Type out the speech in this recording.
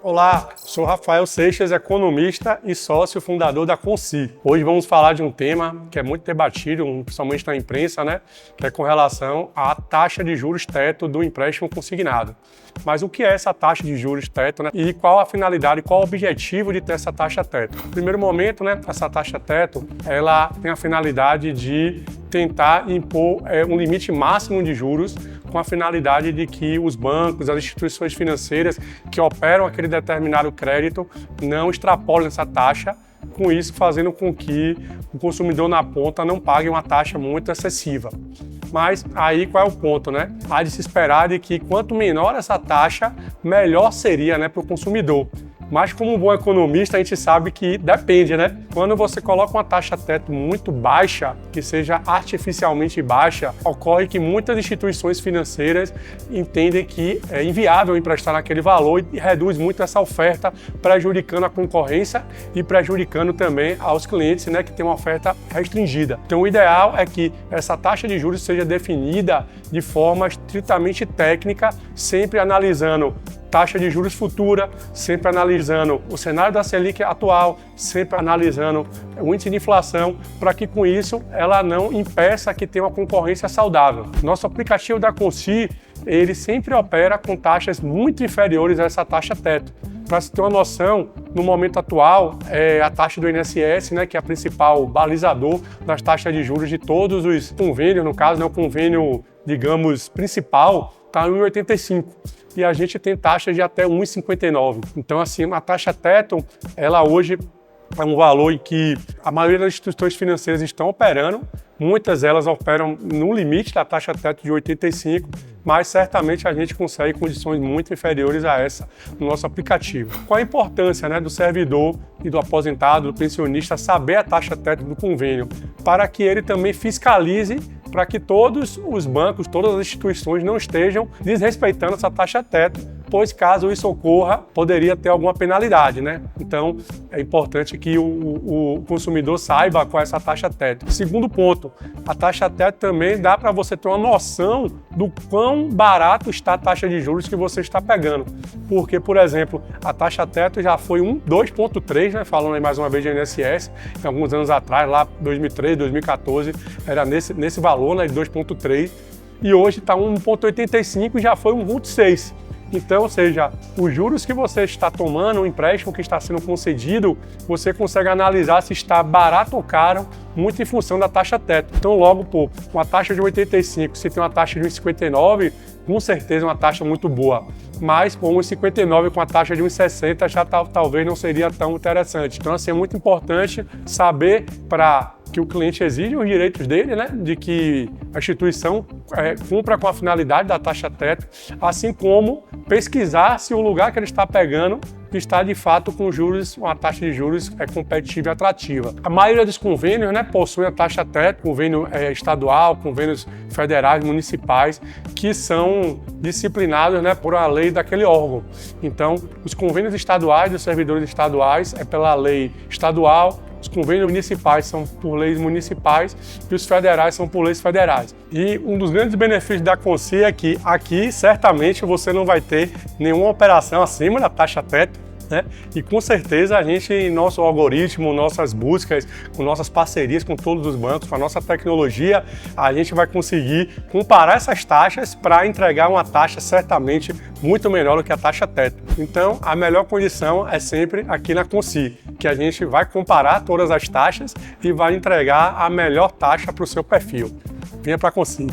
Olá, sou Rafael Seixas, economista e sócio fundador da Consi. Hoje vamos falar de um tema que é muito debatido, principalmente na imprensa, que é com relação à taxa de juros teto do empréstimo consignado. Mas o que é essa taxa de juros teto, e qual a finalidade, qual o objetivo de ter essa taxa teto? No primeiro momento, essa taxa teto, ela tem a finalidade de tentar impor um limite máximo de juros com a finalidade de que os bancos, as instituições financeiras que operam aquele determinado crédito não extrapolem essa taxa, com isso fazendo com que o consumidor na ponta não pague uma taxa muito excessiva. Mas aí qual é o ponto, Há de se esperar de que quanto menor essa taxa, melhor seria, para o consumidor. Mas como um bom economista, a gente sabe que depende, Quando você coloca uma taxa teto muito baixa, que seja artificialmente baixa, ocorre que muitas instituições financeiras entendem que é inviável emprestar naquele valor e reduz muito essa oferta, prejudicando a concorrência e prejudicando também aos clientes, que tem uma oferta restringida. Então o ideal é que essa taxa de juros seja definida de forma estritamente técnica, sempre analisando taxa de juros futura, sempre analisando o cenário da Selic atual, sempre analisando o índice de inflação, para que com isso ela não impeça que tenha uma concorrência saudável. Nosso aplicativo da Consi, ele sempre opera com taxas muito inferiores a essa taxa teto. Para se ter uma noção, no momento atual, a taxa do INSS, que é a principal balizador das taxas de juros de todos os convênios, no caso, o convênio, digamos, principal, está em 1,85. E a gente tem taxas de até 1,59. Então, assim, a taxa teto, ela hoje é um valor em que a maioria das instituições financeiras estão operando. Muitas delas operam no limite da taxa teto de 85, mas certamente a gente consegue condições muito inferiores a essa no nosso aplicativo. Qual a importância do servidor e do aposentado, do pensionista, saber a taxa teto do convênio? Para que ele também fiscalize para que todos os bancos, todas as instituições não estejam desrespeitando essa taxa teto, pois caso isso ocorra, poderia ter alguma penalidade, Então, é importante que o consumidor saiba qual é essa taxa teto. Segundo ponto, a taxa teto também dá para você ter uma noção do quão barato está a taxa de juros que você está pegando. Porque, por exemplo, a taxa teto já foi 2,3, falando aí mais uma vez de INSS, alguns anos atrás, lá 2013, 2014, era nesse valor, de 2,3, e hoje está 1,85 e já foi 1,6. Então, ou seja, os juros que você está tomando, o empréstimo que está sendo concedido, você consegue analisar se está barato ou caro, muito em função da taxa teto. Então, logo, uma taxa de 85, se tem uma taxa de 1,59, com certeza é uma taxa muito boa. Mas com 1,59 com a taxa de 1,60 já talvez não seria tão interessante. Então, assim, é muito importante saber para que o cliente exige os direitos dele, de que a instituição cumpra com a finalidade da taxa teto, assim como pesquisar se o lugar que ele está pegando está de fato com juros, uma taxa de juros competitiva e atrativa. A maioria dos convênios possui a taxa teto, convênio estadual, convênios federais, municipais, que são disciplinados por uma lei daquele órgão. Então, os convênios estaduais dos servidores estaduais é pela lei estadual, os convênios municipais são por leis municipais e os federais são por leis federais. E um dos grandes benefícios da Consi é que aqui certamente você não vai ter nenhuma operação acima da taxa teto, E com certeza a gente, em nosso algoritmo, nossas buscas, com nossas parcerias com todos os bancos, com a nossa tecnologia, a gente vai conseguir comparar essas taxas para entregar uma taxa certamente muito melhor do que a taxa teto. Então, a melhor condição é sempre aqui na Consi, que a gente vai comparar todas as taxas e vai entregar a melhor taxa para o seu perfil. Venha para a Consi.